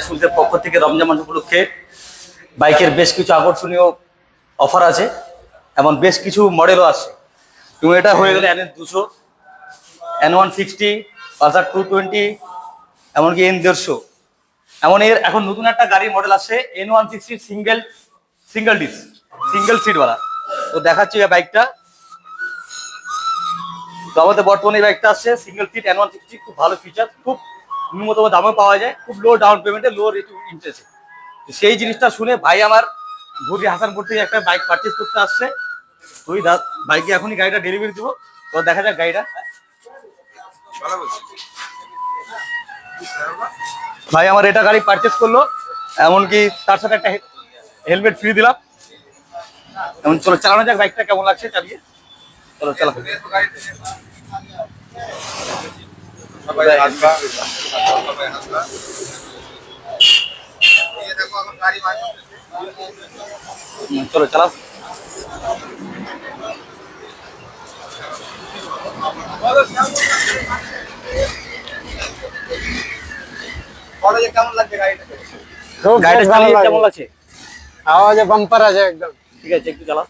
সুলতের পক্ষ থেকে রমজান মাস উপলক্ষে বাইকের বেশ কিছু আকর্ষণীয় অফার আছে এবং বেশ কিছু মডেলও আছে। এবং এটা হয়ে গেলে NS 200, N160, পালসার 220, এমনকি N150। এমন এর এখন নতুন একটা গাড়ির মডেল আছে N160 সিঙ্গেল ডিস্ক সিঙ্গেল সিটওয়ালা। তো দেখাচ্ছি এই বাইকটা। তো আমাদের বর্তমানে এই বাইকটা আছে সিঙ্গেল সিট N160, খুব ভালো ফিচার, খুব ন্যূনতম দামে পাওয়া যায়, খুব লো ডাউন পেমেন্টে, লো রেট ইন্টারেস্টে। সেই জিনিসটা শুনে ভাই আমার ভুরি হাসানপুর থেকে একটা বাইক পারচেজ করতে আসছে। তুই বাইকে এখনই গাড়িটা ডেলিভারি দেবো। তো দেখা যাক গাড়িটা। ভাই আমার এটা গাড়ি পারচেজ করলো, এমনকি তার সাথে একটা হেলমেট ফ্রি দিলাম। এমন চলো চালানো যাক বাইকটা, কেমন লাগছে চালিয়ে। চলো চালা। চলো চালাও। কেমন লাগছে গাড়িটা? গাড়িটা চালিয়ে কেমন লাগছে? আওয়াজে বাম্পার আছে একদম। ঠিক আছে, একটু চালাও।